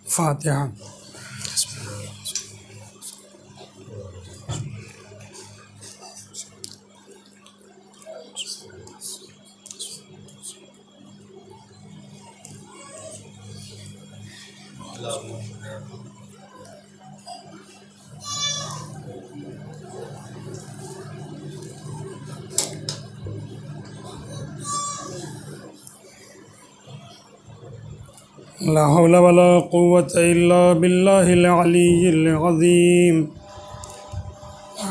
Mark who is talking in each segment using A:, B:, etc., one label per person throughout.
A: फातिहा। ला हौला वला कुव्वता इल्ला बिल्लाहिल अलिय्यिल अज़ीम।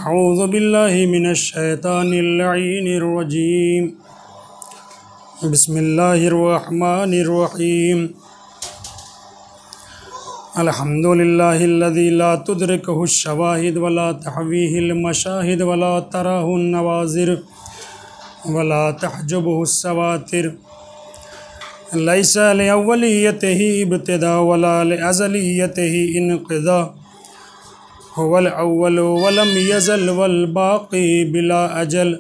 A: अऊज़ु बिल्लाहि मिनश शैतानिर लईनिर रजीम। बिस्मिल्लाहिर रहमानिर रहीम। अल्हम्दुलिल्लाहिल्लज़ी ला तुदरिकुहुश शवाहिद वला तहवीहिल मशाहिद वला तराहुन नवाज़िर वला तहजुबुहुस सवातिर। लैसा लिअव्वलियतिही इब्तिदा वला लिअज़लियतिही इन्क़िज़ा। हुवल अव्वलु वलम यज़ल वल बाक़ी बिला अजल।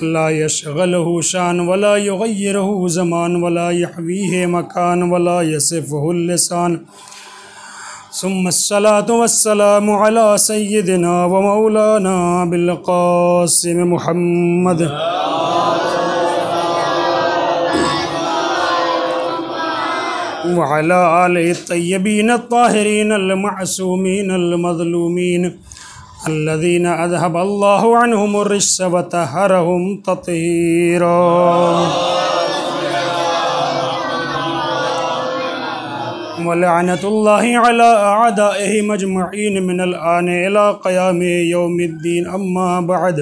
A: ला यशग़लुहु शान वला युग़य्यिरुहु ज़मान वला यहवीहि मकान वला यसिफ़ुहुल लिसान। सुम्मस्सलातु वस्सलामु अला सय्यिदिना व मौलाना अबिल क़ासिम मुहम्मद व अला आलिहि तय्यबीन ताहिरीन अल मअसूमीन अल मज़लूमीन अल्लज़ीना अज़हबल्लाहु अन्हुमुर रिज्स व तहहरहुम तत्हीरा। व लअनतुल्लाहि अला अअदाइहि मजमईन मिनल आन इला क़यामि यौमिद्दीन। अम्मा बअद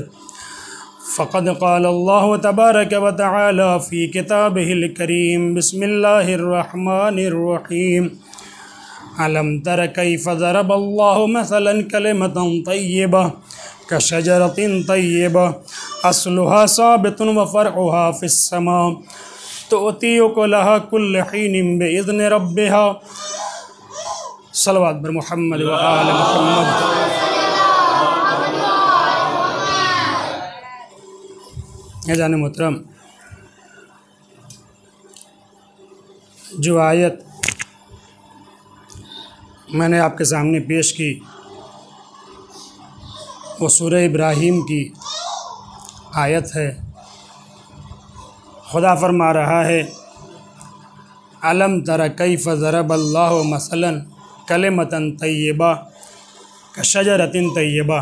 A: फ़क़द क़ालल्लाहु तबारक व तआला फ़ी किताबिहिल करीम। बिस्मिल्लाहिर रहमानिर रहीम। अलम तर कैफ़ ज़रबल्लाहु मसलन कलिमतन तय्यबा कशजरतिन तय्यबा अस्लुहा साबितुन व फ़रउहा फ़िस्समा तुअती उकुलहा कुल्ल हीनिन बिइज़्नि रब्बिहा। सल्लल्लाहु अलैहि मुहम्मद व आले मुहम्मद। जाने मोहतरम, जो आयत मैंने आपके सामने पेश की वो सूरह इब्राहीम की आयत है। खुदा फरमा रहा है अलम तर कैफ़ ज़रबल्लाहु मसलन कलिमतन तय्यबा कशजरतिन तय्यबा।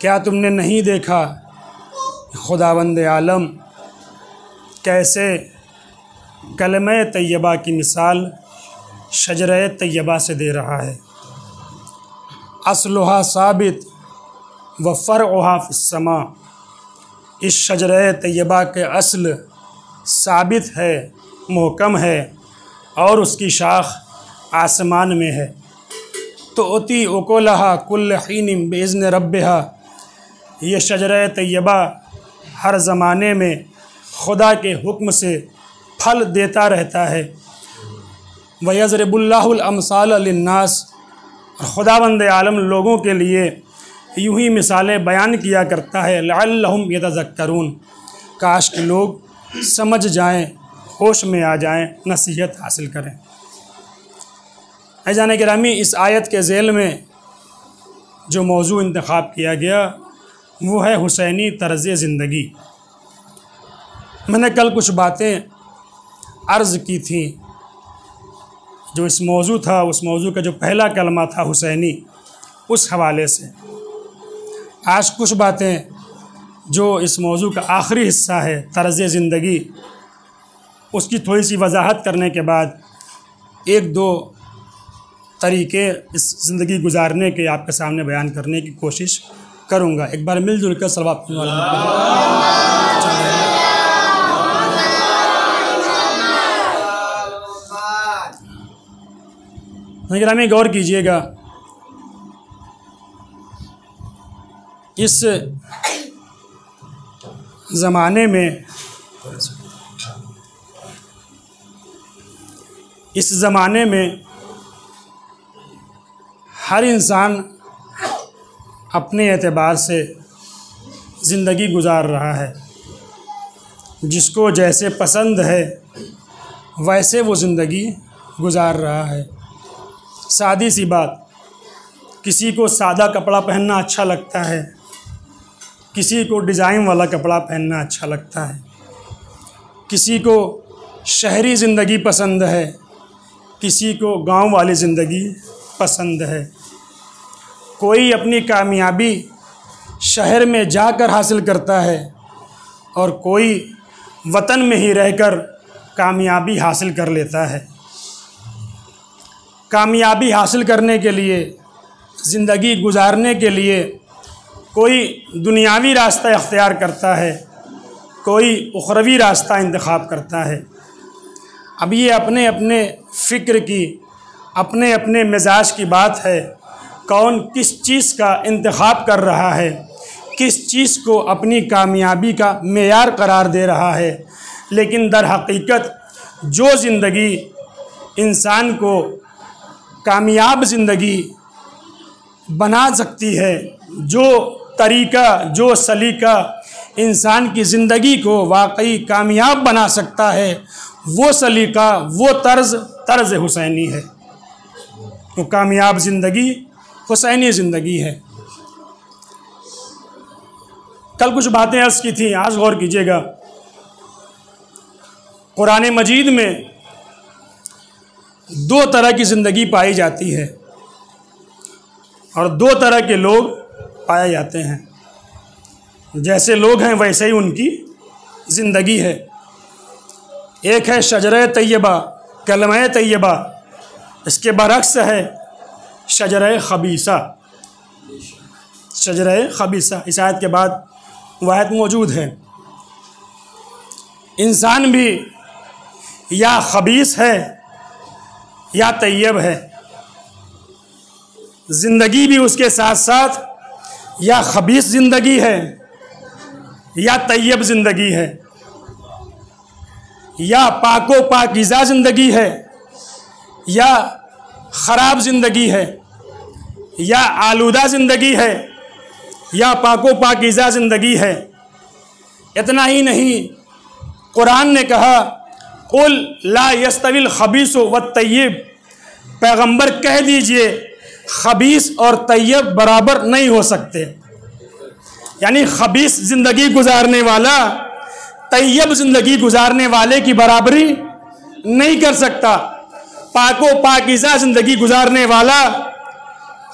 A: क्या तुमने नहीं देखा खुदावंद आलम कैसे कलमे तय्यबा की मिसाल शजरे तय्यबा से दे रहा है। अस्लुहा साबित व फ़रउहा फ़िस्समा। इस शजरे तय्यबा के असल साबित है, मुहकम है और उसकी शाख आसमान में है। तो उती उकुलहा कुल्ल हीनिन बिइज़्नि रब्बिहा। ये शजरे तय्यबा हर ज़माने में खुदा के हुक्म से फल देता रहता है। व यज़रिबुल्लाहुल अमसाल लिन्नास। खुदावंद आलम लोगों के लिए यूँ ही मिसालें बयान किया करता है लअल्लहुम यतज़क्करून। काश के लोग समझ जाएं, होश में आ जाएं, नसीहत हासिल करें। जाने गिरामी, इस आयत के ज़ेल में जो मौजू इंतख़ाब किया गया वो है हुसैनी तर्ज़ ज़िंदगी। मैंने कल कुछ बातें अर्ज़ की थी। जो इस मौजू था, उस मौजू का जो पहला कलमा था हुसैनी, उस हवाले से आज कुछ बातें जो इस मौजू का आखिरी हिस्सा है तर्ज़ ज़िंदगी, उसकी थोड़ी सी वजाहत करने के बाद एक दो तरीक़े इस ज़िंदगी गुजारने के आपके सामने बयान करने की कोशिश करूँगा। एक बार मिलजुल कर सलवात निगरानी गौर कीजिएगा। इस ज़माने में इस ज़माने में हर इंसान अपने एतबार से ज़िंदगी गुजार रहा है। जिसको जैसे पसंद है वैसे वो ज़िंदगी गुजार रहा है। सादी सी बात, किसी को सादा कपड़ा पहनना अच्छा लगता है, किसी को डिज़ाइन वाला कपड़ा पहनना अच्छा लगता है, किसी को शहरी ज़िंदगी पसंद है, किसी को गांव वाली ज़िंदगी पसंद है। कोई अपनी कामयाबी शहर में जाकर हासिल करता है और कोई वतन में ही रहकर कामयाबी हासिल कर लेता है। कामयाबी हासिल करने के लिए, ज़िंदगी गुजारने के लिए कोई दुनियावी रास्ता इख्तियार करता है, कोई उखरवी रास्ता इंतखाब करता है। अब ये अपने अपने फ़िक्र की, अपने अपने मिजाज की बात है, कौन किस चीज़ का इंतखाब कर रहा है, किस चीज़ को अपनी कामयाबी का मेयार करार दे रहा है। लेकिन दर हकीकत जो ज़िंदगी इंसान को कामयाब ज़िंदगी बना सकती है, जो तरीक़ा, जो सलीका इंसान की ज़िंदगी को वाकई कामयाब बना सकता है, वो सलीका, वो तर्ज़ हुसैनी है। तो कामयाब ज़िंदगी हुसैनी ज़िंदगी है। कल कुछ बातें अर्ज़ की थी, आज गौर कीजिएगा। कुरान मजीद में दो तरह की ज़िंदगी पाई जाती है और दो तरह के लोग पाए जाते हैं। जैसे लोग हैं वैसे ही उनकी ज़िंदगी है। एक है शजरे तैयबा, कलमे तैयबा, इसके बरक्स है शजरे खबीसा। शजरे खबीसा, इस आयत के बाद वह आयत मौजूद है। इंसान भी या खबीस है या तैयब है, ज़िंदगी भी उसके साथ साथ या खबीस ज़िंदगी है या तैयब ज़िंदगी है, या पाको पाकीज़ा ज़िंदगी है या ख़राब ज़िंदगी है, या आलूदा ज़िंदगी है या पाको पाकीज़ा ज़िंदगी है। इतना ही नहीं, कुरान ने कहा कुल ला यस्तविल खबीस व तय्यब, पैगंबर कह दीजिए खबीस और तय्यब बराबर नहीं हो सकते। यानी खबीस ज़िंदगी गुजारने वाला तय्यब ज़िंदगी गुजारने वाले की बराबरी नहीं कर सकता। पाको पाकीज़ा ज़िंदगी गुजारने वाला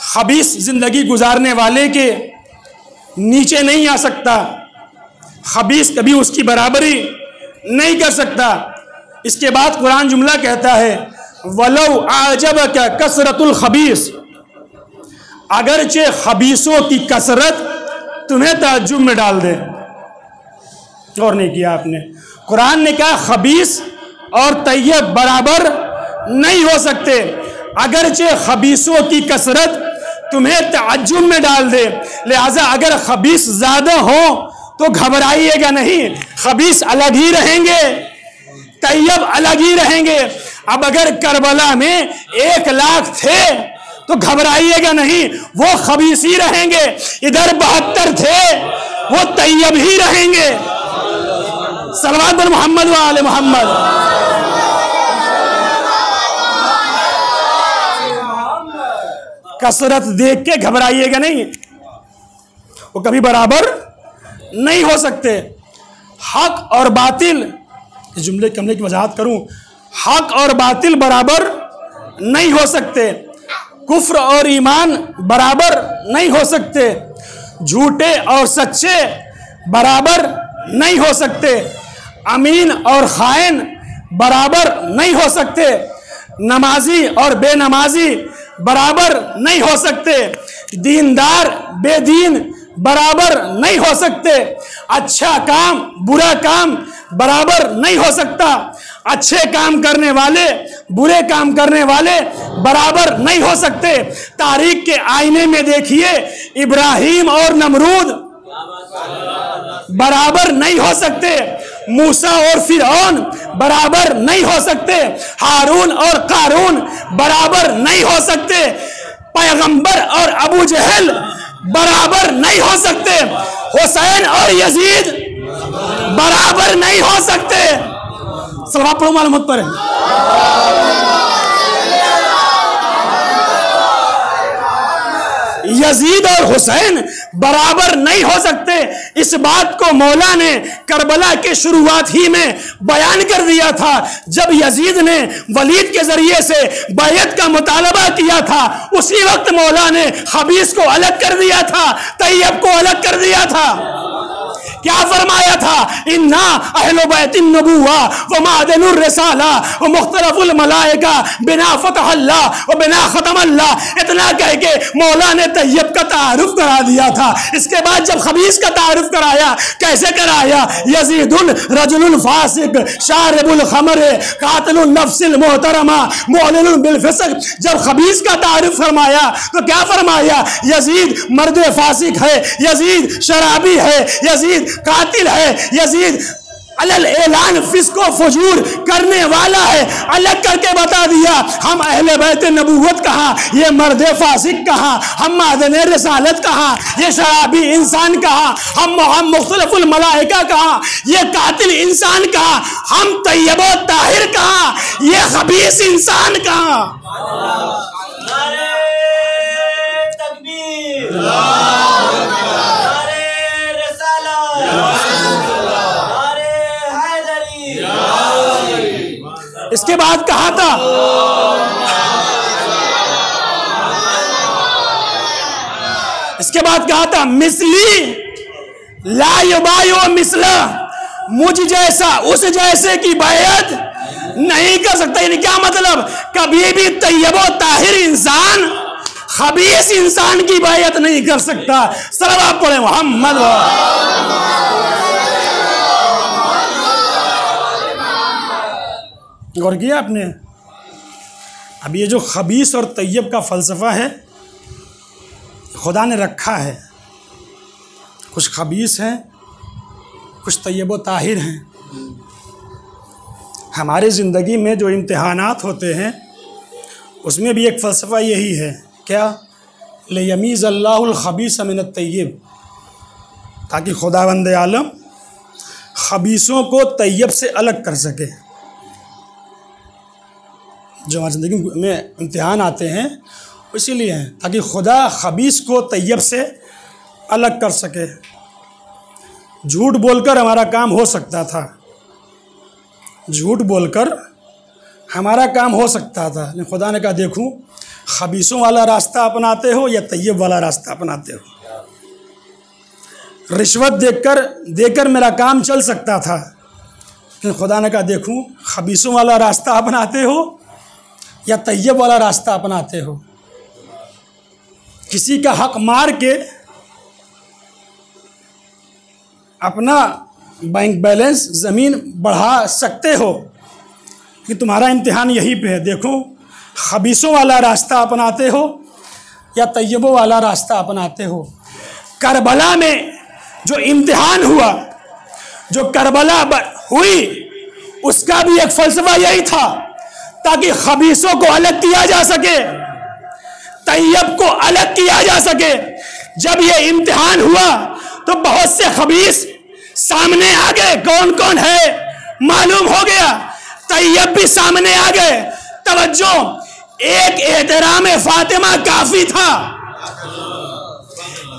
A: खबीस ज़िंदगी गुजारने वाले के नीचे नहीं आ सकता। खबीस कभी उसकी बराबरी नहीं कर सकता। इसके बाद कुरान जुमला कहता है वलौ आजबका कसरतुल खबीस, अगरचे खबीसों की कसरत तुम्हें ताज्जुब में डाल दे। और नहीं किया आपने, कुरान ने कहा खबीस और तैयब बराबर नहीं हो सकते, अगरचे खबीसों की कसरत तुम्हें ताज्जुब में डाल दे। लिहाजा अगर खबीस ज़्यादा हो तो घबराइएगा नहीं, खबीस अलग ही रहेंगे, तैयब अलग ही रहेंगे। अब अगर करबला में 1 लाख थे तो घबराइएगा नहीं, वो खबीस ही रहेंगे। इधर 72 थे, वो तैयब ही रहेंगे। सल्लल्लाहु अलैहि मोहम्मद व आले मोहम्मद। कसरत देख के घबराइएगा नहीं, वो कभी बराबर नहीं हो सकते। हक और बातिल, इस जुमले कमले की वजाहत करूं, हक और बातिल बराबर नहीं हो सकते। कुफ्र और ईमान बराबर नहीं हो सकते। झूठे और सच्चे बराबर नहीं हो सकते। अमीन और खाइन बराबर नहीं हो सकते। नमाजी और बेनमाजी बराबर नहीं हो सकते। दीनदार बेदीन बराबर नहीं हो सकते। अच्छा काम बुरा काम बराबर नहीं हो सकता। अच्छे काम करने वाले बुरे काम करने वाले बराबर नहीं हो सकते। तारीख के आईने में देखिए, इब्राहिम और नमरूद बराबर नहीं हो सकते। मूसा और फिरौन बराबर नहीं हो सकते, हारून और कारून बराबर नहीं हो सकते, पैगंबर और अबू जहल बराबर नहीं हो सकते, हुसैन और यजीद बराबर नहीं हो सकते। सलवात पढ़ो मालूम पर। यजीद और हुसैन बराबर नहीं हो सकते। इस बात को मौला ने करबला के शुरुआत ही में बयान कर दिया था। जब यजीद ने वलीद के जरिए से बैयत का मुतालबा किया था, उसी वक्त मौला ने खबीस को अलग कर दिया था, तैयब को अलग कर दिया था। क्या फरमाया था? इन्ना अहले बैतिन नबुव्वा व मादनुर रिसाला व मुख्तलिफुल मलाइका बिना फतह अल्लाह व बिना खतम अल्लाह। इतना कह के मौला ने तैयब का तारुफ करा दिया था। इसके बाद जब खबीस का तारुफ कराया, कैसे कराया? यजीदुल रजुलुल फासिक शारिबुल खमर कातिलुन नफ्सिल मोहतरमा मुअलिनुन बिल फिस्क। जब खबीस का तारुफ फरमाया तो क्या फरमाया? यजीद मर्द फासिक है, यजीद शराबी है, यजीद कातिल है, यजीद अलल ऐलान फिस्को फजूर करने वाला है। अलग करके बता दिया, हम अहले बैत नबूवत कहाँ, ये मर्द फासिक कहाँ, हम मादने रिसालत कहाँ, ये शराबी इंसान कहाँ, हम मुख्तलिफुल मलाइका कहाँ, ये कातिल इंसान कहाँ, हम तैयबो ताहिर कहाँ, ये खबीस इंसान कहाँ। इसके बाद कहा था, इसके बाद कहा था मिसली ला युबायो मिसला, मुझ जैसा उस जैसे की बैयत नहीं कर सकता। यानी क्या मतलब? कभी भी तैयबो ताहिर इंसान खबीस इंसान की बैयत नहीं कर सकता। सलवात पढ़े मोहम्मद। गौर किया आपने? अब ये जो खबीस और तैयब का फ़लसफ़ा है, खुदा ने रखा है। कुछ खबीस हैं, कुछ तैयब व ताहिर हैं। हमारी ज़िंदगी में जो इम्तिहानात होते हैं, उसमें भी एक फ़लसफ़ा यही है। क्या? लियमीज़ अल्लाहुल खबीस मिनत तैयब, ताकि खुदावंद आलम खबीसों को तैयब से अलग कर सके। जो हमारी ज़िंदगी में इम्तिहान आते हैं इसीलिए हैं, ताकि खुदा खबीस को तैयब से अलग कर सके। झूठ बोलकर हमारा काम हो सकता था, झूठ बोलकर हमारा काम हो सकता था, लेकिन खुदा ने कहा देखूं खबीसों वाला रास्ता अपनाते हो या तैयब वाला रास्ता अपनाते हो। रिश्वत देकर मेरा काम चल सकता था, लेकिन खुदा ने कहा देखूं खबीसों वाला रास्ता अपनाते हो या तैयब वाला रास्ता अपनाते हो। किसी का हक मार के अपना बैंक बैलेंस ज़मीन बढ़ा सकते हो, कि तुम्हारा इम्तिहान यहीं पे है। देखो खबीसों वाला रास्ता अपनाते हो या तैयबों वाला रास्ता अपनाते हो। करबला में जो इम्तिहान हुआ, जो करबला हुई, उसका भी एक फ़लसफ़ा यही था, ताकि खबीसों को अलग किया जा सके, तैयब को अलग किया जा सके। जब ये इम्तिहान हुआ तो बहुत से खबीस सामने आ गए। कौन कौन है मालूम हो गया। तैयब भी सामने आ गए। तवज्जो, एक एहतराम फातिमा काफी था,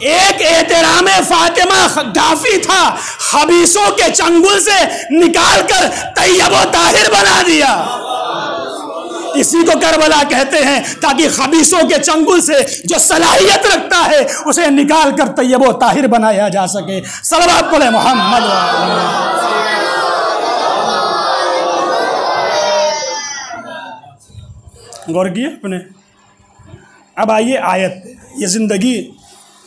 A: एक एहतराम फातिमा काफी था। खबीसों के चंगुल से निकाल कर तैयब व ताहिर बना दिया। इसी को करबला कहते हैं, ताकि खबीसों के चंगुल से जो सलाहियत रखता है उसे निकाल कर तैयब व ताहिर बनाया जा सके। सलवात पढ़े मोहम्मद। गौर किया अपने। अब आइए आयत। ये ज़िंदगी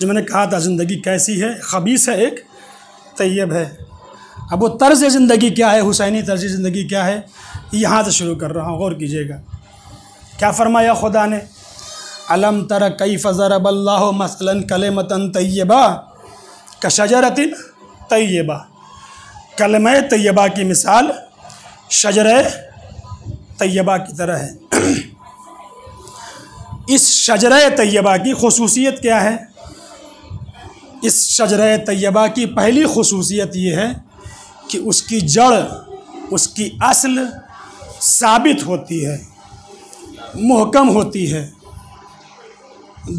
A: जो मैंने कहा था, ज़िंदगी कैसी है? खबीस है, एक तैयब है। अब वो तर्ज़ ज़िंदगी क्या है, हुसैनी तर्ज़ ज़िंदगी क्या है, यहाँ से शुरू कर रहा हूँ। गौर कीजिएगा क्या फरमाया खुदा ने। अलम तर कैफ़ ज़रबल्लाहु मसलन कलिमतन तय्यबा कशजरतिन तय्यबा कलमा तैयबा की मिसाल शजरे तैयबा की तरह है। इस शजरे तैयबा की खुसूसियत क्या है? इस शजरे तैयबा की पहली खुसूसियत ये है कि उसकी जड़, उसकी असल साबित होती है, मुहकम होती है।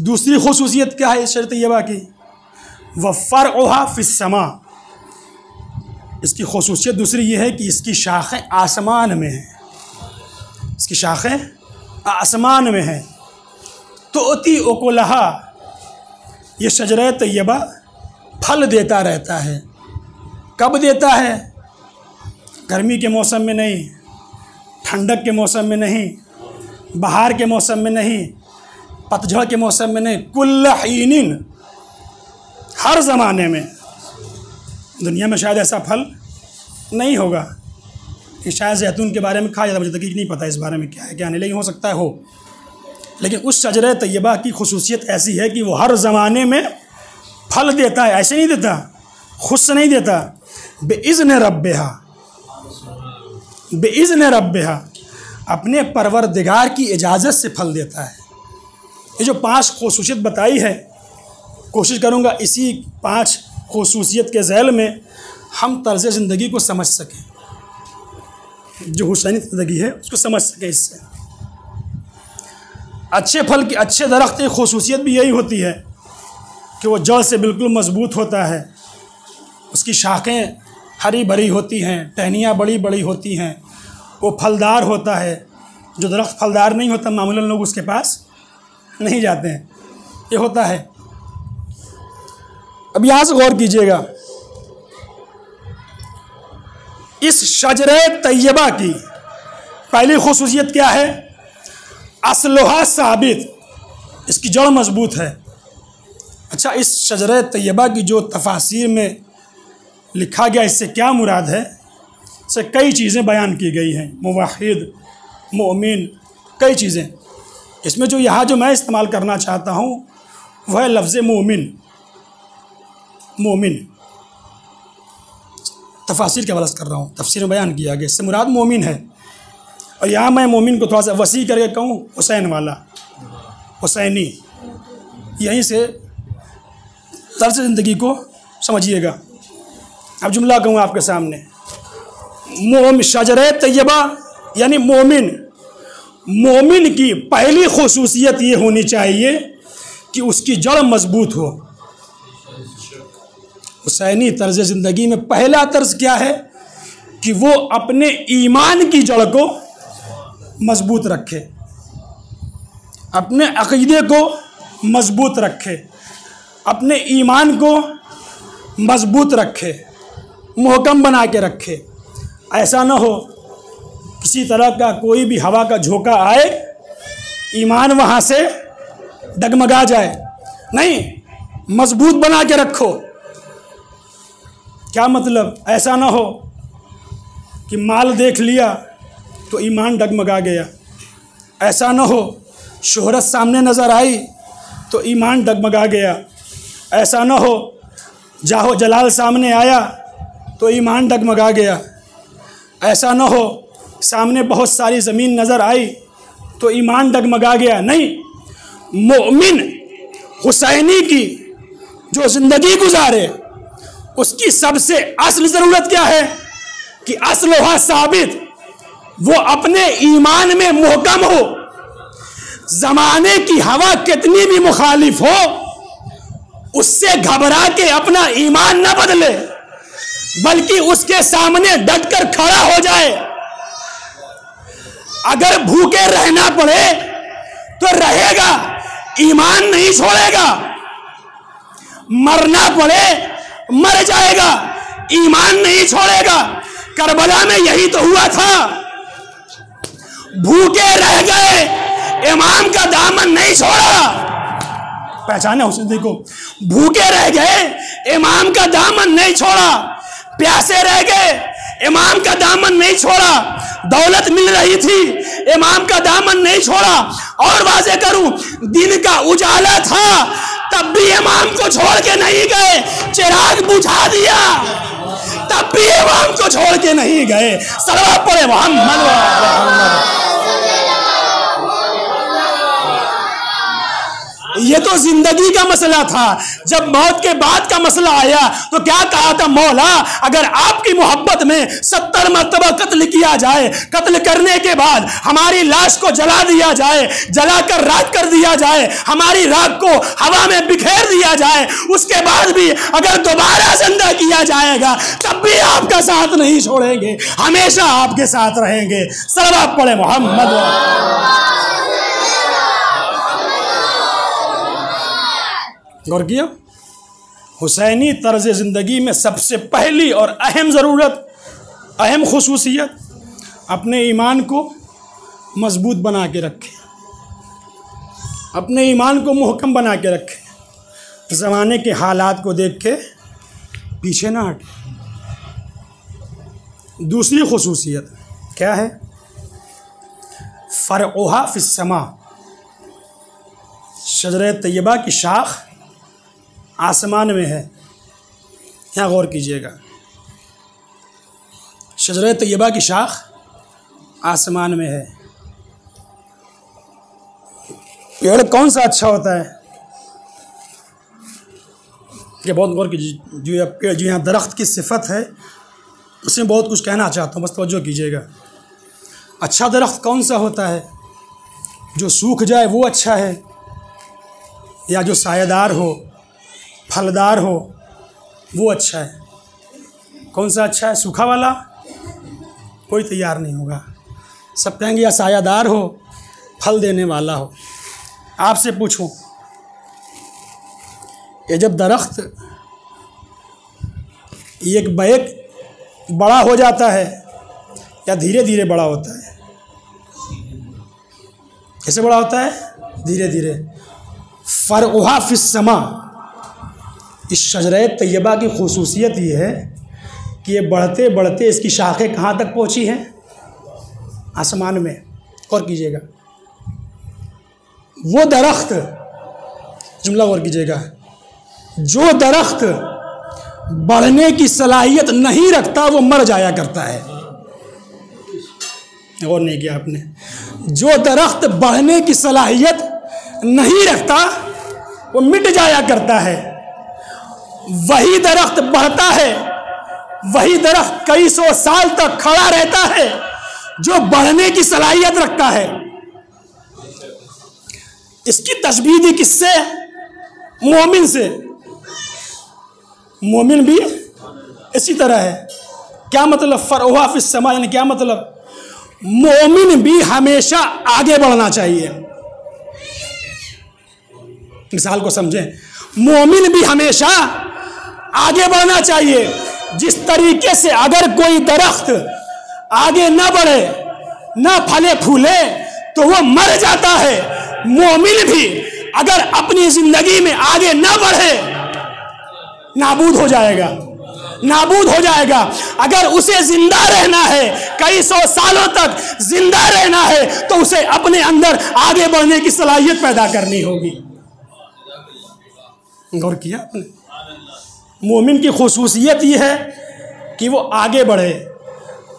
A: दूसरी खुसूसियत क्या है इस शजरे तैयबा की? वफ़रउहा फ़िस्समा। इसकी खुसूसियत दूसरी ये है कि इसकी शाखें आसमान में हैं। इसकी शाखें आसमान में हैं। तो अती उकुलहा, ये शजरे तैयबा फल देता रहता है। कब देता है? गर्मी के मौसम में नहीं, ठंडक के मौसम में नहीं, बहार के मौसम में नहीं, पतझड़ के मौसम में नहीं, कुल्ल हीनिन, हर ज़माने में। दुनिया में शायद ऐसा फल नहीं होगा कि शायद जैतून के बारे में खाया जाता, मुझे तक नहीं पता इस बारे में क्या है क्या नहीं, लेकिन हो सकता है हो। लेकिन उस शजरे तैयबा की खुसूसियत ऐसी है कि वो हर ज़माने में फल देता है। ऐसे नहीं देता, खुद से नहीं देता, बेइज़्न रब्बिहा, बेइज़्न रब्बिहा, अपने परवरदिगार की इजाज़त से फल देता है। ये जो 5 खुसूसियत बताई है, कोशिश करूँगा इसी 5 खुसूसियत के ज़ैल में हम तर्ज़ ज़िंदगी को समझ सकें, जो हुसैनी ज़िंदगी है उसको समझ सकें। इससे अच्छे फल की, अच्छे दरख्त की खुसूसियत भी यही होती है कि वो जड़ से बिल्कुल मज़बूत होता है, उसकी शाखें हरी भरी होती हैं, टहनियाँ बड़ी बड़ी होती हैं, वो फलदार होता है। जो दरख्त फलदार नहीं होता मामूलन लोग उसके पास नहीं जाते हैं, ये होता है। अब यहाँ से गौर कीजिएगा, इस शजरे तैयबा की पहली खुसूसियत क्या है? असलहा साबित, इसकी जड़ मजबूत है। अच्छा, इस शजरे तैयबा की जो तफासीर में लिखा गया, इससे क्या मुराद है? इससे कई चीज़ें बयान की गई हैं, मुवाहिद, मोमिन, कई चीज़ें। इसमें जो यहाँ जो मैं इस्तेमाल करना चाहता हूँ वह है लफ्ज़ मोमिन। मोमिन तफासिर के हवाले से कर रहा हूँ, तफसीर में बयान किया गया, इससे मुराद मोमिन है। और यहाँ मैं मोमिन को थोड़ा सा वसी करके कहूँ, हुसैन वाला, हुसैनी। यहीं से तर्ज़ ज़िंदगी को समझिएगा। अब जुमला कहूँ आपके सामने, शजरे तैयबा यानी मोमिन। मोमिन की पहली खुसूसियत ये होनी चाहिए कि उसकी जड़ मजबूत हो। हुसैनी तर्ज़ ज़िंदगी में पहला तर्ज़ क्या है कि वो अपने ईमान की जड़ को मजबूत रखे, अपने अक़ीदे को मजबूत रखे, अपने ईमान को मजबूत रखे, मुहकम बना के रखे। ऐसा ना हो किसी तरह का कोई भी हवा का झोंका आए, ईमान वहाँ से डगमगा जाए। नहीं, मजबूत बना के रखो। क्या मतलब? ऐसा ना हो कि माल देख लिया तो ईमान डगमगा गया। ऐसा ना हो शोहरत सामने नज़र आई तो ईमान डगमगा गया। ऐसा ना हो जाहो जलाल सामने आया तो ईमान डगमगा गया। ऐसा ना हो सामने बहुत सारी ज़मीन नज़र आई तो ईमान डगमगा गया। नहीं, मोमिन हुसैनी की जो ज़िंदगी गुजारे उसकी सबसे असल ज़रूरत क्या है कि असलहा साबित, वो अपने ईमान में मुहकम हो। ज़माने की हवा कितनी भी मुखालिफ हो उससे घबरा के अपना ईमान न बदले, बल्कि उसके सामने डटकर खड़ा हो जाए। अगर भूखे रहना पड़े तो रहेगा, ईमान नहीं छोड़ेगा। मरना पड़े मर जाएगा, ईमान नहीं छोड़ेगा। करबला में यही तो हुआ था, भूखे रह गए, इमाम का दामन नहीं छोड़ा। पहचाने हुसैन देखो, भूखे रह गए, इमाम का दामन नहीं छोड़ा। प्यासे रह गए, इमाम का दामन नहीं छोड़ा। दौलत मिल रही थी, इमाम का दामन नहीं छोड़ा। और वाज़े करूं, दिन का उजाला था तब भी इमाम को छोड़ के नहीं गए, चिराग बुझा दिया। तब तब भी इमाम को छोड़ के नहीं गए। सलवात पढ़े मोहम्मद। ये तो जिंदगी का मसला था। जब मौत के बाद का मसला आया तो क्या कहा था मौला, अगर आपकी मोहब्बत में 70 मरतबा कत्ल किया जाए, कत्ल करने के बाद हमारी लाश को जला दिया जाए, जलाकर राख कर दिया जाए, हमारी राख को हवा में बिखेर दिया जाए, उसके बाद भी अगर दोबारा जिंदा किया जाएगा तब भी आपका साथ नहीं छोड़ेंगे, हमेशा आपके साथ रहेंगे। सलवात पढ़े मोहम्मद। गौर किया, हुसैनी तर्ज ज़िंदगी में सबसे पहली और अहम ज़रूरत, अहम खुसूसियत, अपने ईमान को मजबूत बना के रखें, अपने ईमान को मुहकम बना के रखें, ज़माने के हालात को देख के पीछे ना हटें। दूसरी खुसूसियत क्या है? फ़रउहा फ़िस्समा, शजरे तैयबा की शाख आसमान में है। यहाँ गौर कीजिएगा, शजरे तैयबा की शाख आसमान में है। पेड़ कौन सा अच्छा होता है? ये बहुत गौर कीजिए, जो यहाँ दरख्त की सिफत है उसमें बहुत कुछ कहना चाहता हूँ, बस तवज्जो कीजिएगा। अच्छा दरख्त कौन सा होता है? जो सूख जाए वो अच्छा है, या जो सायेदार हो, फलदार हो, वो अच्छा है? कौन सा अच्छा है? सूखा वाला? कोई तैयार नहीं होगा, सब कहेंगे या सायादार हो, फल देने वाला हो। आपसे पूछूं, ये जब दरख्त एक बैक बड़ा हो जाता है या धीरे धीरे बड़ा होता है? कैसे बड़ा होता है? धीरे धीरे। फ़रउहा फ़िस्समा, इस शजरे तैयबा की खुसूसियत ये है कि ये बढ़ते बढ़ते इसकी शाखें कहाँ तक पहुँची हैं? आसमान में। गौर कीजिएगा, वो दरख्त, जुमला गौर कीजिएगा, जो दरख्त बढ़ने की सलाहियत नहीं रखता वो मर जाया करता है। गौर नहीं किया आपने? जो दरख्त बढ़ने की सलाहियत नहीं रखता वो मिट जाया करता है। वही दरख्त बढ़ता है, वही दरख्त कई सौ साल तक खड़ा रहता है जो बढ़ने की सलाहियत रखता है। इसकी तशबीह दी किससे? मोमिन से। मोमिन भी इसी तरह है। क्या मतलब? फ़रउहा फ़िस्समा यानी क्या मतलब? मोमिन भी हमेशा आगे बढ़ना चाहिए। मिसाल को समझें, मोमिन भी हमेशा आगे बढ़ना चाहिए। जिस तरीके से अगर कोई दरख्त आगे न बढ़े, न फले फूले, तो वो मर जाता है, मोमिन भी अगर अपनी जिंदगी में आगे न बढ़े नाबूद हो जाएगा, नाबूद हो जाएगा। अगर उसे जिंदा रहना है, कई सौ सालों तक जिंदा रहना है, तो उसे अपने अंदर आगे बढ़ने की सलाहियत पैदा करनी होगी। गौर किया आपने? मोमिन की खुसूसियत ये है कि वो आगे बढ़े,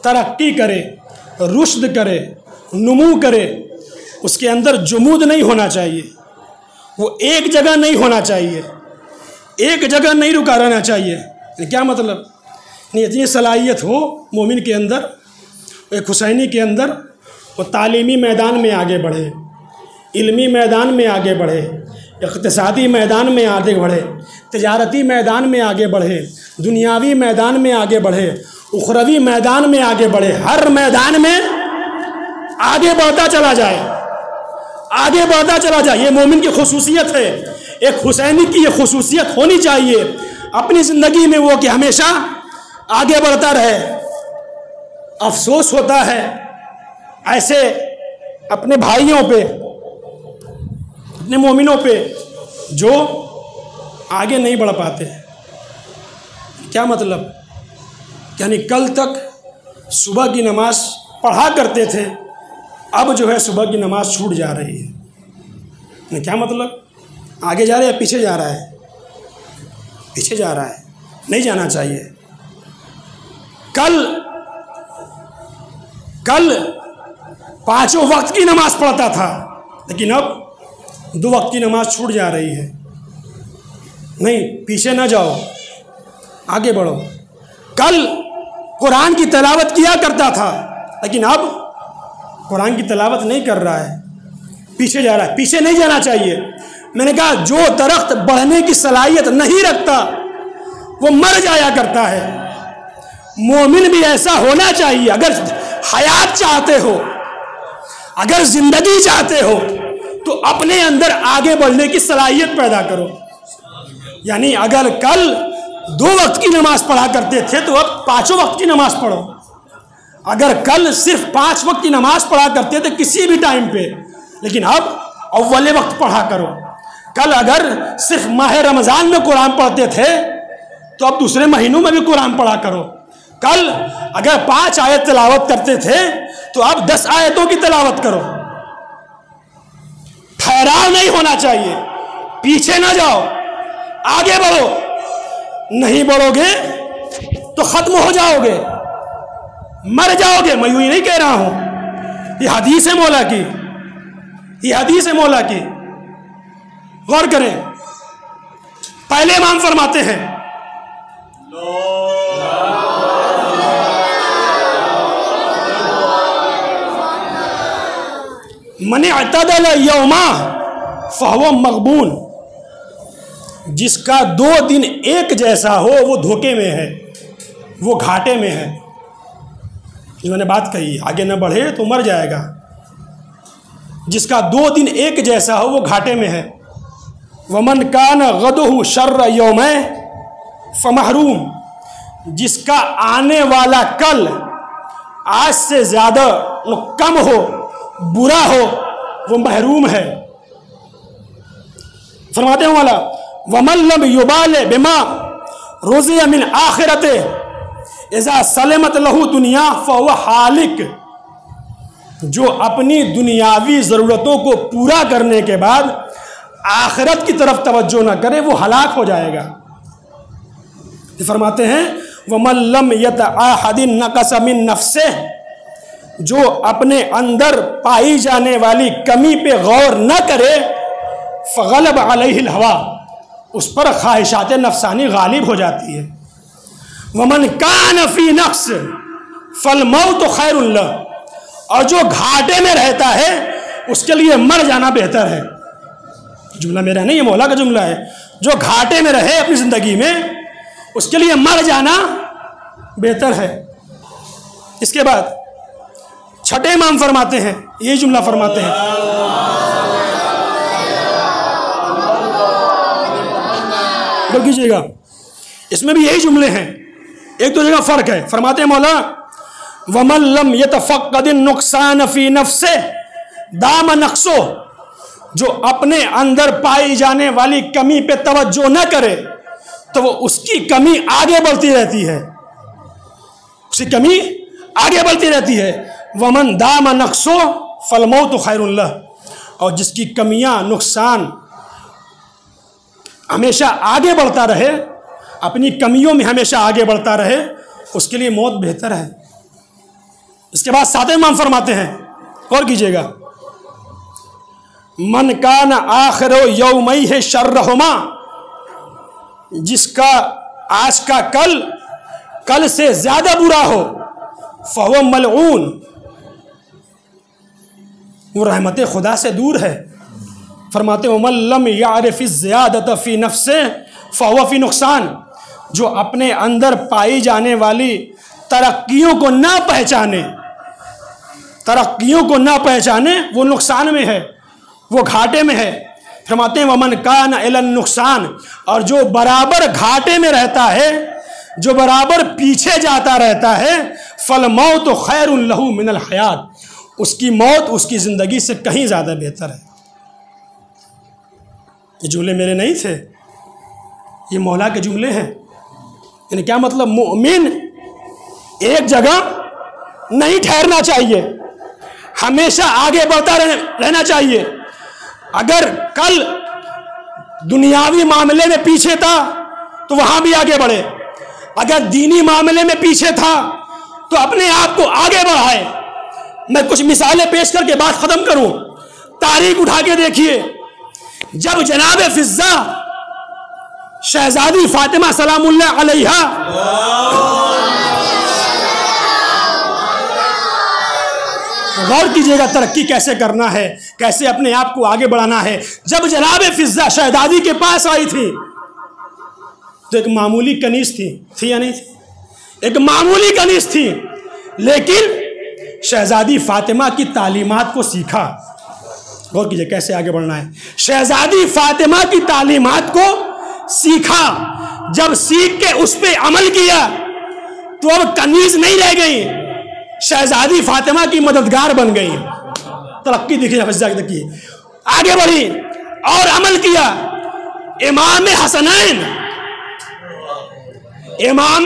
A: तरक्की करे, रुश्द करे, नुमू करे। उसके अंदर जुमूद नहीं होना चाहिए, वो एक जगह नहीं होना चाहिए, एक जगह नहीं रुका रहना चाहिए। क्या मतलब? नहीं, इतनी सलाहियत हो मोमिन के अंदर, एक हुसैनी के अंदर, वो तालीमी मैदान में आगे बढ़े, इल्मी मैदान में आगे बढ़े, इक़्तिसादी मैदान में आगे बढ़े, तिजारती मैदान में आगे बढ़े, दुनियावी मैदान में आगे बढ़े, उखरवी मैदान में आगे बढ़े। हर मैदान में आगे बढ़ता चला जाए, आगे बढ़ता चला जाए। ये मोमिन की खुसूसियत है। एक हुसैनी की ये खुसूसियत होनी चाहिए अपनी ज़िंदगी में, वो कि हमेशा आगे बढ़ता रहे। अफसोस होता है ऐसे अपने भाइयों पे, अपने मोमिनों पे जो आगे नहीं बढ़ पाते। क्या मतलब? यानी कल तक सुबह की नमाज पढ़ा करते थे, अब जो है सुबह की नमाज छूट जा रही है। क्या मतलब? आगे जा रहा है, पीछे जा रहा है? पीछे जा रहा है, नहीं जाना चाहिए। कल कल 5 वक्त की नमाज पढ़ता था, लेकिन अब 2 वक्त की नमाज छूट जा रही है। नहीं, पीछे ना जाओ, आगे बढ़ो। कल कुरान की तिलावत किया करता था, लेकिन अब कुरान की तिलावत नहीं कर रहा है, पीछे जा रहा है। पीछे नहीं जाना चाहिए। मैंने कहा जो दरख्त बढ़ने की सलाहियत नहीं रखता वो मर जाया करता है। मोमिन भी ऐसा होना चाहिए। अगर हयात चाहते हो, अगर जिंदगी चाहते हो, तो अपने अंदर आगे बढ़ने की सलाहियत पैदा करो। यानी अगर कल 2 वक्त की नमाज पढ़ा करते थे तो अब 5 वक्त की नमाज पढ़ो। अगर कल सिर्फ 5 वक्त की नमाज पढ़ा करते थे किसी भी टाइम पे, लेकिन अब अव्वल वक्त पढ़ा करो। कल अगर सिर्फ माह रमज़ान में कुरान पढ़ते थे तो अब दूसरे महीनों में भी कुरान पढ़ा करो। कल अगर 5 आयत तिलावत करते थे तो अब 10 आयतों की तिलावत करो। ठहराव नहीं होना चाहिए, पीछे ना जाओ, आगे बढ़ो। नहीं बढ़ोगे तो खत्म हो जाओगे, मर जाओगे। मैं यूं ही नहीं कह रहा हूं, ये हदीस है मौला की, ये हदीस है मौला की। गौर करें, पहले इमाम फरमाते हैं मन अतदल यौमा फहुव मगबून, जिसका 2 दिन एक जैसा हो वो धोखे में है, वो घाटे में है। जो मैंने बात कही, आगे न बढ़े तो मर जाएगा। जिसका 2 दिन एक जैसा हो वो घाटे में है। वमन कान गदुहु शर्र यौमै फमहरूम, जिसका आने वाला कल आज से ज़्यादा कम हो, बुरा हो, वो महरूम है। फरमाते हैं वाला वमन लम युबाले बिमा रोज़िया मिन आखिरते इज़ा सलमत लहू दुनिया फहुव हालिक, जो अपनी दुनियावी ज़रूरतों को पूरा करने के बाद आखिरत की तरफ तवज्जो न करे वो हलाक हो जाएगा। फरमाते हैं वमन लम यतआहदिन नक़स मिन नफ्से, जो अपने अंदर पाई जाने वाली कमी पे गौर न करे, फ़ग़लब अलैहिल हवा, उस पर ख्वाहिशात नफसानी गालिब हो जाती है। वमन कान फी नक्स फल मौत खैरुन लह, और जो घाटे में रहता है उसके लिए मर जाना बेहतर है। जुमला मेरा नहीं, ये मौला का जुमला है। जो घाटे में रहे अपनी ज़िंदगी में उसके लिए मर जाना बेहतर है। इसके बाद 6ठे इमाम फरमाते हैं, ये जुमला फरमाते हैं गौर कीजिएगा, इसमें भी यही जुमले हैं, एक दो जगह फ़र्क है। फरमाते हैं मौला वमन लम यतफ़क़्क़दिन नुक़सान फ़ी नफ़्से दाम नक़्सो, जो अपने अंदर पाई जाने वाली कमी पे तवज्जो न करे तो वो उसकी कमी आगे बढ़ती रहती है, उसकी कमी आगे बढ़ती रहती है। वमन दाम नक़्सो फल मौत खैरुन लह, और जिसकी कमियां नुकसान हमेशा आगे बढ़ता रहे, अपनी कमियों में हमेशा आगे बढ़ता रहे, उसके लिए मौत बेहतर है। इसके बाद 7वें इमाम फरमाते हैं, और कीजिएगा, मन कान आखिरो यौमई है शर्रहुमा, जिसका आज का कल से ज्यादा बुरा हो, फहुव मलऊन, वो रहमत खुदा से दूर है। फरमाते हैं वमन लम यारिफ़ ज़ियादत फ़ी नफ़्से फहुव फ़ी नुक़सान, जो अपने अंदर पाई जाने वाली तरक्कियों को ना पहचाने, तरक्कियों को ना पहचाने, वो नुकसान में है, वो घाटे में है। फरमाते हैं वमन कान इलन नुकसान, और जो बराबर घाटे में रहता है, जो बराबर पीछे जाता रहता है, फल मौत खैरुन लहू मिनल हयात, उसकी मौत उसकी ज़िंदगी से कहीं ज़्यादा बेहतर है। ये जुमले मेरे नहीं थे, ये मौला के जुमले हैं। यानी क्या मतलब, मोमिन एक जगह नहीं ठहरना चाहिए, हमेशा आगे बढ़ता रहना चाहिए। अगर कल दुनियावी मामले में पीछे था तो वहां भी आगे बढ़े, अगर दीनी मामले में पीछे था तो अपने आप को आगे बढ़ाए। मैं कुछ मिसालें पेश करके बात खत्म करूं। तारीख उठा के देखिए, जब जनाब फिजा शहजादी फातिमा सलामुल्लाह अलैहा गौर कीजिएगा तरक्की कैसे करना है, कैसे अपने आप को आगे बढ़ाना है। जब जनाब फिजा शहजादी के पास आई थी तो एक मामूली कनीज थी या नहीं थी? एक मामूली कनीज थी, लेकिन शहजादी फातिमा की तालीमात को सीखा। गौर कीजिए कैसे आगे बढ़ना है। शहजादी फातिमा की तालीमात को सीखा, जब सीख के उस पर अमल किया तो अब कनीज नहीं रह गई, शहजादी फातिमा की मददगार बन गई। तरक्की देखिए, देखिए आगे बढ़ी और अमल किया। इमाम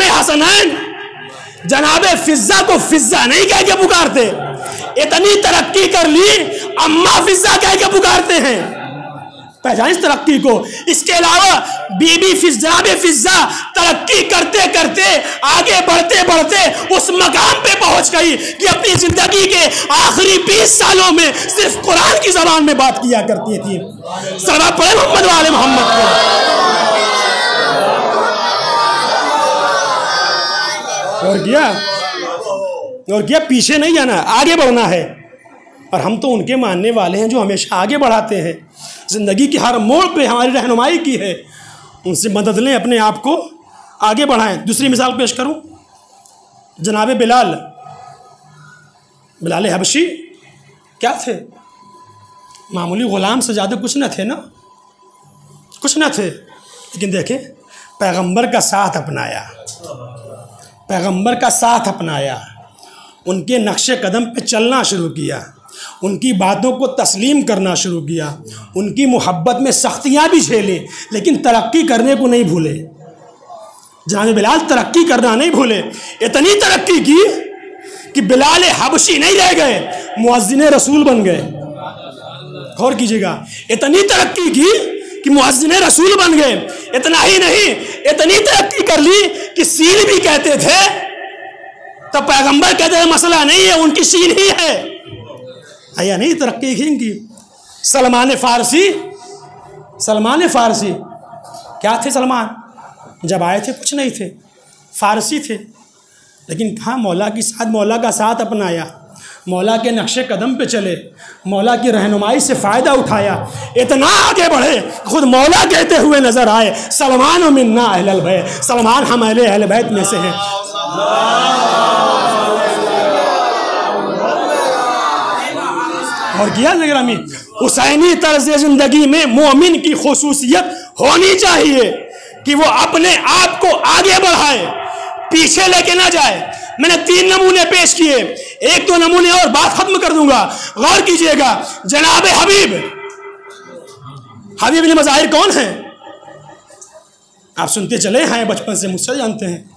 A: हसनैन जनाबे फिजा को फिजा नहीं कह के पुकारते, इतनी तरक्की कर ली अम्मा फिजा कह के पुकारते हैं। पहचान इस तरक्की को। इसके अलावा बीबी जनाबे फिजा तरक्की करते करते आगे बढ़ते बढ़ते उस मकाम पे पहुंच गई कि अपनी जिंदगी के आखिरी 20 सालों में सिर्फ कुरान की जबान में बात किया करती थी। सल्लल्लाहु अलैहि मोहम्मद वाले मोहम्मद को। और क्या पीछे नहीं जाना, आगे बढ़ना है। और हम तो उनके मानने वाले हैं जो हमेशा आगे बढ़ाते हैं, ज़िंदगी की हर मोड़ पे हमारी रहनुमाई की है। उनसे मदद लें, अपने आप को आगे बढ़ाएं। दूसरी मिसाल पेश करूं, जनाब बिलाल हबशी क्या थे? मामूली ग़ुलाम से ज़्यादा कुछ न थे ना, कुछ न थे। लेकिन देखें, पैगंबर का साथ अपनाया, पैगंबर का साथ अपनाया, उनके नक्शे कदम पे चलना शुरू किया, उनकी बातों को तस्लीम करना शुरू किया, उनकी मोहब्बत में सख्तियाँ भी झेले, लेकिन तरक्की करने को नहीं भूले। जनाब बिलाल तरक्की करना नहीं भूले। इतनी तरक्की की कि बिलाल हबशी नहीं रह गए, मुअज्जिन रसूल बन गए। गौर कीजिएगा, इतनी तरक्की की कि मुअज्जिन रसूल बन गए। इतना ही नहीं, इतनी तरक्की कर ली कि सील भी कहते थे, तब पैगंबर कहते हैं मसला नहीं है, उनकी सील ही है। आया नहीं तरक्की इनकी। सलमान फारसी क्या थे? सलमान जब आए थे कुछ नहीं थे, फारसी थे, लेकिन कहाँ मौला का साथ अपनाया, मौला के नक्शे कदम पे चले, मौला की रहनुमाई से फ़ायदा उठाया, इतना आगे बढ़े खुद मौला कहते हुए नजर आए, सलमान मिन्ना अहलल बैत, सलमान हम अहले बैत में से हैं। और किया निगरानी। हुसैनी तर्ज ज़िंदगी में मोमिन की खुसूसियत होनी चाहिए कि वो अपने आप को आगे बढ़ाए, पीछे लेके ना जाए। मैंने 3 नमूने पेश किए, 1-2 नमूने और बात खत्म कर दूंगा। गौर कीजिएगा, जनाब हबीब ने मज़ाहिर कौन है? आप सुनते चले हैं, बचपन से मुझसे जानते हैं।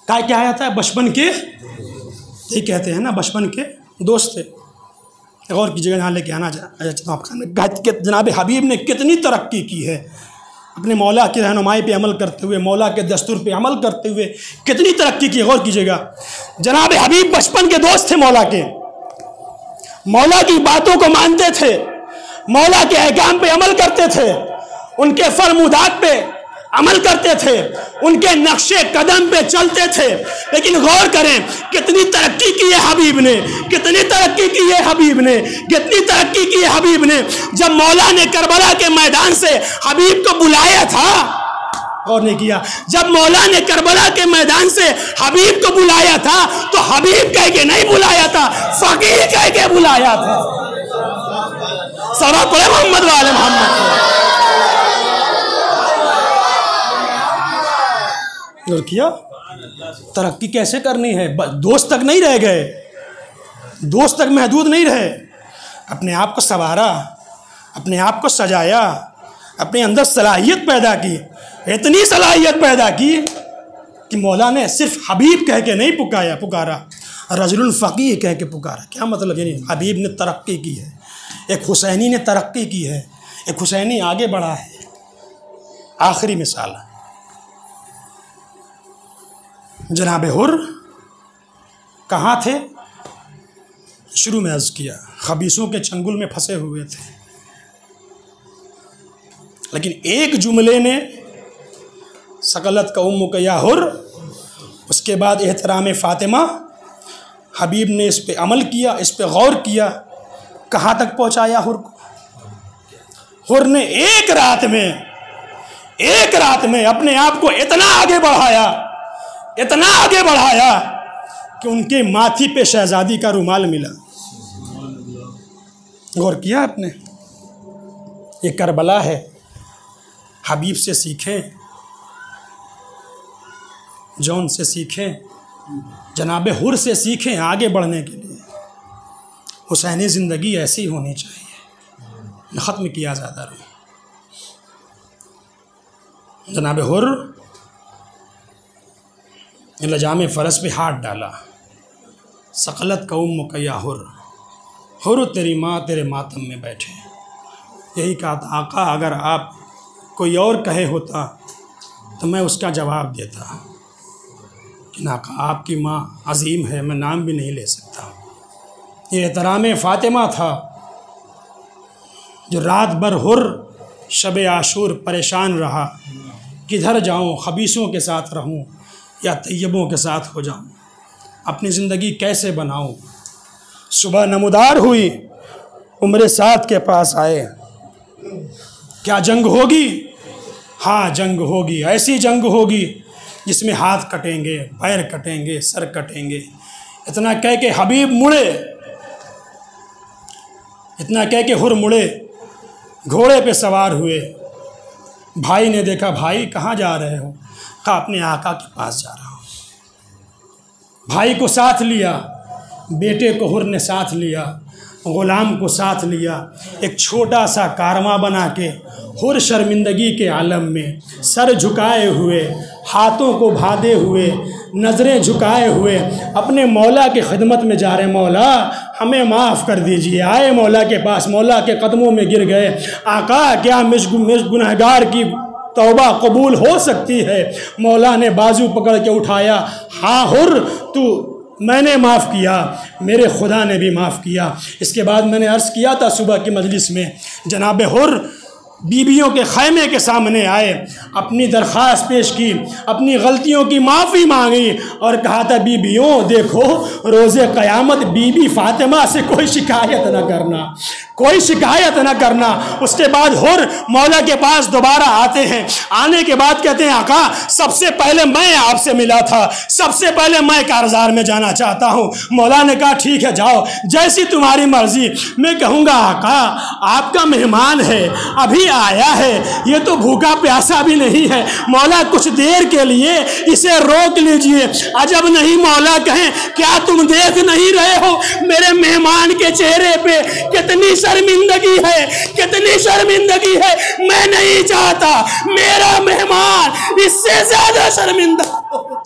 A: क्या आया था? बचपन के, यही कहते हैं ना, बचपन के दोस्त थे। गौर कीजिएगा, यहाँ लेके आना आपका जनाब हबीब ने कितनी तरक्की की है, अपने मौला की रहनुमाई पे अमल करते हुए, मौला के दस्तूर पे अमल करते हुए कितनी तरक्की की। गौर कीजिएगा, जनाब हबीब बचपन के दोस्त थे मौला के, मौला की बातों को मानते थे, मौला के अहकाम पे अमल करते थे, उनके फरमुदात पे अमल करते थे, उनके नक्शे कदम पे चलते थे। लेकिन गौर करें कितनी तरक्की की है हबीब ने, कितनी तरक्की की है हबीब ने, कितनी तरक्की की है हबीब ने। जब मौला ने करबला के मैदान से हबीब को बुलाया था, और नहीं किया, जब मौला ने करबला के मैदान से हबीब को बुलाया था तो हबीब कह के नहीं बुलाया था, फकीर कह के बुलाया था। सल्लल्लाहु अलैहि मोहम्मद वाले मोहम्मद। और किया तरक्की कैसे करनी है। दोस्त तक नहीं रह गए, दोस्त तक महदूद नहीं रहे, अपने आप को संवारा, अपने आप को सजाया, अपने अंदर सलाहियत पैदा की, इतनी सलाहियत पैदा की कि मौला ने सिर्फ हबीब कह के नहीं पुकारा, रजुल फ़क़ीह कह के पुकारा। क्या मतलब? यानी हबीब ने तरक्की की है, एक हुसैनी ने तरक्की की है, एक हुसैनी आगे बढ़ा है। आखिरी मिसाल जनाब हुर कहाँ थे? शुरू में अर्ज़ किया, खबीसों के चंगुल में फंसे हुए थे। लेकिन एक जुमले ने सकलत का उम्मुक या हुर, उसके बाद एहतराम फ़ातिमा, हबीब ने इस पे अमल किया, इस पे गौर किया, कहाँ तक पहुँचाया हुर को। हुर ने एक रात में अपने आप को इतना आगे बढ़ाया कि उनके माथी पे शहजादी का रुमाल मिला। गौर किया आपने? ये करबला है। हबीब से सीखें, जौन से सीखें, जनाब हुर से सीखें आगे बढ़ने के लिए। हुसैनी ज़िंदगी ऐसी होनी चाहिए। ख़त्म किया ज़्यादा रहा। जनाब हुर लजाम फ़रस पे हाथ डाला, सकलत का उम्मुक या हुर, हुर तेरी माँ तेरे मातम में बैठे। यही कहा था आका, अगर आप कोई और कहे होता तो मैं उसका जवाब देता कि आका आपकी माँ अजीम है, मैं नाम भी नहीं ले सकता। ये एहतराम फ़ातिमा था जो रात भर हुर शब आशूर परेशान रहा, किधर जाऊँ, खबीसों के साथ रहूँ या तैयबों के साथ हो जाऊँ, अपनी ज़िंदगी कैसे बनाऊँ। सुबह नमूदार हुई, उम्र साद के पास आए, क्या जंग होगी? हाँ जंग होगी, ऐसी जंग होगी जिसमें हाथ कटेंगे, पैर कटेंगे, सर कटेंगे। इतना कह के हबीब मुड़े, इतना कह के हुर मुड़े, घोड़े पे सवार हुए। भाई ने देखा, भाई कहाँ जा रहे हो? कहा अपने आका के पास जा रहा हूँ। भाई को साथ लिया, बेटे को हुर ने साथ लिया, ग़ुलाम को साथ लिया। एक छोटा सा कारवां बना के हुर शर्मिंदगी के आलम में सर झुकाए हुए, हाथों को बांधे हुए, नज़रें झुकाए हुए अपने मौला की खिदमत में जा रहे। मौला हमें माफ़ कर दीजिए। आए मौला के पास, मौला के कदमों में गिर गए। आका क्या मुझ गुनहगार की तौबा कबूल हो सकती है? मौला ने बाजू पकड़ के उठाया। हाँ हुर, तू मैंने माफ़ किया, मेरे खुदा ने भी माफ़ किया। इसके बाद मैंने अर्ज़ किया था सुबह की मजलिस में, जनाब हुर बीबियों के खैमे के सामने आए, अपनी दरख्वास्त पेश की, अपनी गलतियों की माफ़ी मांगी और कहा था बीबियों देखो, रोज़े क़यामत बीबी फ़ातिमा से कोई शिकायत न करना, कोई शिकायत न करना। उसके बाद हुर मौला के पास दोबारा आते हैं। आने के बाद कहते हैं आका सबसे पहले मैं आपसे मिला था, सबसे पहले मैं कारज़ार में जाना चाहता हूँ। मौला ने कहा ठीक है जाओ, जैसी तुम्हारी मर्ज़ी। मैं कहूँगा आका आपका मेहमान है, अभी आया है, ये तो भूखा प्यासा भी नहीं है, मौला कुछ देर के लिए इसे रोक लीजिए। अजब नहीं मौला कहें क्या तुम देख नहीं रहे हो मेरे मेहमान के चेहरे पे कितनी शर्मिंदगी है, कितनी शर्मिंदगी है। मैं नहीं चाहता मेरा मेहमान इससे ज्यादा शर्मिंदा हो।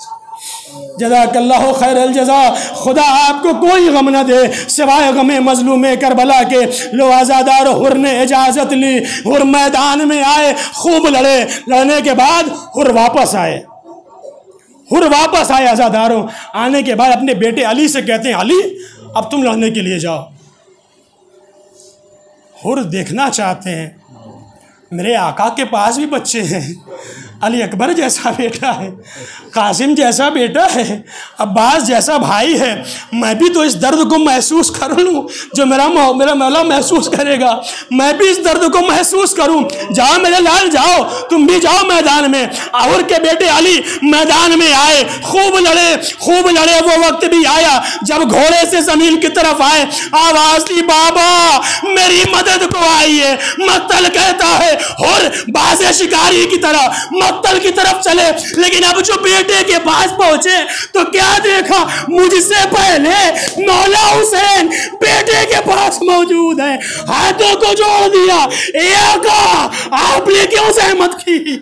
A: जज़ाकल्लाहु खैरल जज़ा। खुदा आपको कोई गम न दे सिवाय गमे मजलूम करबला के। लो आज़ादार हुर ने इजाज़त ली, हुर मैदान में आए, खूब लड़े। लड़ने के बाद हुर वापस आए, हुर वापस आए आज़ादारों। आने के बाद अपने बेटे अली से कहते हैं अली अब तुम लड़ने के लिए जाओ। हुर देखना चाहते हैं मेरे आका के पास भी बच्चे हैं, अली अकबर जैसा बेटा है, कासिम जैसा बेटा है, अब्बास जैसा भाई है, मैं भी तो इस दर्द को महसूस कर लूँ जो मेरा मौला महसूस करेगा, मैं भी इस दर्द को महसूस करूँ। जाओ मेरे लाल जाओ, तुम भी जाओ मैदान में। और के बेटे अली मैदान में आए, खूब लड़े, खूब लड़े। वो वक्त भी आया जब घोड़े से जमीन की तरफ आए, आवाज़ दी बाबा मेरी मदद को आइए। मक्तल कहता है और बाज़े शिकारी की तरह मक्तल की तरफ चले, लेकिन अब जो बेटे के पास पहुंचे तो क्या देखा, मुझसे पहले मौला हुसैन बेटे के पास मौजूद है। हाथों को जोड़ दिया, आपने क्यों सहमत की?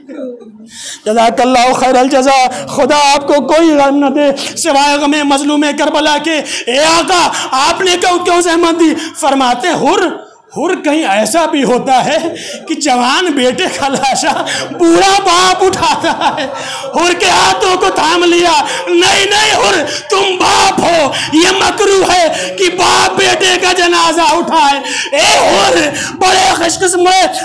A: जज़ाकल्लाहु खैरल जज़ा। खुदा आपको कोई गम न दे सिवाय गमे मजलूम करबला के। ए आका आपने क्यों सहमत दी? फरमाते हुर हुर कहीं ऐसा भी होता है कि जवान बेटे का लाशा बूढ़ा बाप उठाता है। हुर के हाथों को थाम लिया, नहीं नहीं हुर तुम बाप हो, ये मकरू है कि बाप बेटे का जनाजा उठाए। ए हुर बड़े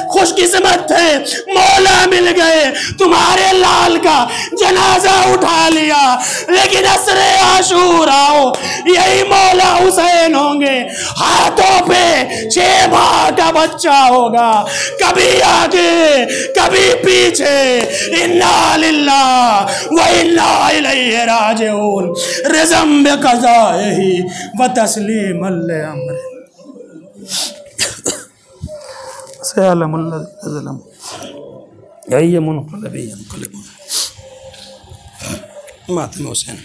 A: खुशकिस्मत थे, मौला मिल गए, तुम्हारे लाल का जनाजा उठा लिया। लेकिन असरे आशूरा हो यही मौला हुसैन होंगे, हाथों पे 6 माह का बच्चा होगा, कभी आगे कभी पीछे। इन्ना लिल्लाह व इन्ना इलैहि राजिऊन। रिज़म बिक़ज़ाइही व तस्लीमन लिअम्रिही। सयअलमुल लज़ीना ज़लमू अय्युल मुनक़लबिन यन्क़लिबून। मातम हुसैन।